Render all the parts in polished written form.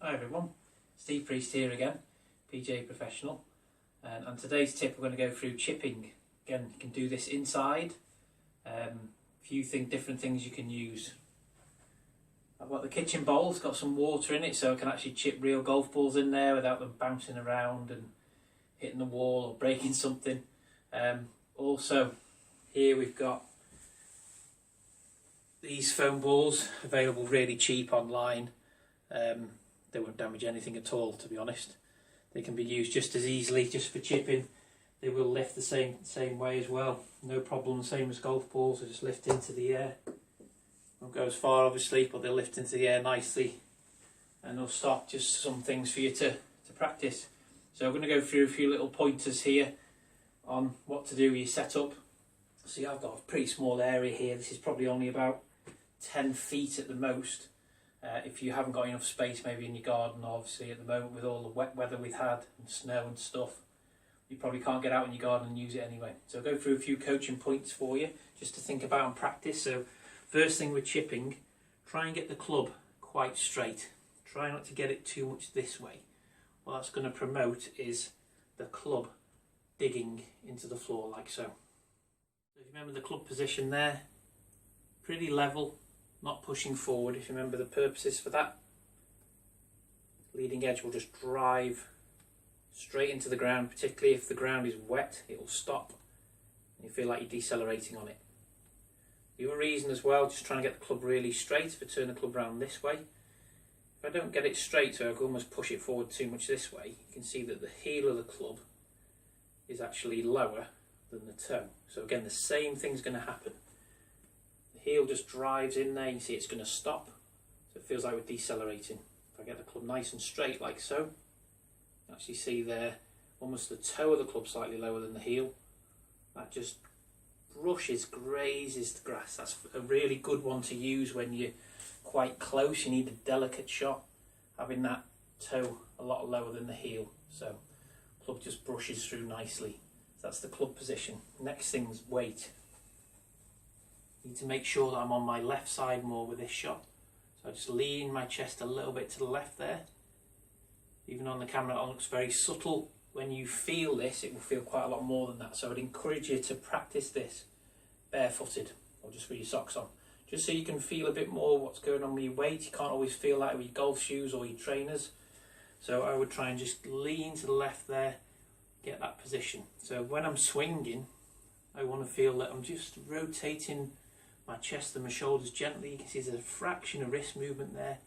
Hi everyone, Steve Priest here again, PGA professional, and today's tip we're going to go through chipping. Again, you can do this inside. Few different things you can use. I've got the kitchen bowl, it's got some water in it, so I can actually chip real golf balls in there without them bouncing around and hitting the wall or breaking something. Also, here we've got these foam balls available really cheap online. They won't damage anything at all, to be honest. They can be used just as easily, just for chipping. They will lift the same way as well. No problem, same as golf balls, they just lift into the air. Won't go as far obviously, but they'll lift into the air nicely. And they'll stop, just some things for you to practice. So I'm going to go through a few little pointers here on what to do with your setup. See, I've got a pretty small area here. This is probably only about 10 feet at the most. If you haven't got enough space maybe in your garden, obviously at the moment with all the wet weather we've had and snow and stuff, you probably can't get out in your garden and use it anyway. So I'll go through a few coaching points for you just to think about and practice. So first thing with chipping, try and get the club quite straight. Try not to get it too much this way. What that's going to promote is the club digging into the floor like so. So if you remember the club position there, pretty level, not pushing forward. If you remember the purposes for that, leading edge will just drive straight into the ground, particularly if the ground is wet, it will stop and you feel like you're decelerating on it. The other reason as well, just trying to get the club really straight. If I turn the club around this way, if I don't get it straight, so I can almost push it forward too much this way, you can see that the heel of the club is actually lower than the toe. So again, the same thing's going to happen. The heel just drives in there, you see it's going to stop, so it feels like we're decelerating. If I get the club nice and straight like so, you can actually see there almost the toe of the club slightly lower than the heel. That just brushes, grazes the grass. That's a really good one to use when you're quite close. You need a delicate shot, having that toe a lot lower than the heel, so club just brushes through nicely. So that's the club position. Next thing's weight. Need to make sure that I'm on my left side more with this shot. So I just lean my chest a little bit to the left there. Even on the camera it looks very subtle. When you feel this, it will feel quite a lot more than that. So I'd encourage you to practice this barefooted or just with your socks on. Just so you can feel a bit more what's going on with your weight. You can't always feel that with your golf shoes or your trainers. So I would try and just lean to the left there, get that position. So when I'm swinging, I want to feel that I'm just rotating my chest and my shoulders gently. You can see there's a fraction of wrist movement there.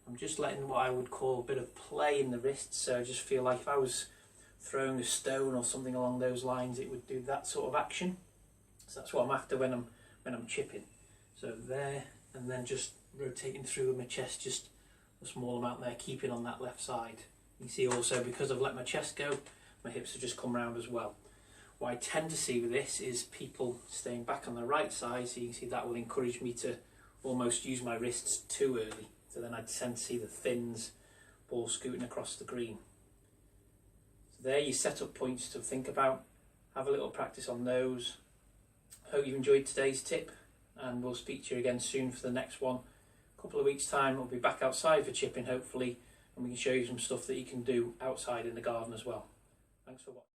I'm just letting what I would call a bit of play in the wrists. So I just feel like if I was throwing a stone or something along those lines, it would do that sort of action. So that's what I'm after when I'm chipping. So there, and then just rotating through with my chest, just a small amount there, keeping on that left side. You can see also, because I've let my chest go, my hips have just come round as well. What I tend to see with this is people staying back on the right side, so you can see that will encourage me to almost use my wrists too early. So then I tend to see the thins, ball scooting across the green. So there are your setup points to think about. Have a little practice on those. Hope you enjoyed today's tip, and we'll speak to you again soon for the next one. A couple of weeks time we'll be back outside for chipping hopefully, and we can show you some stuff that you can do outside in the garden as well. Thanks for watching.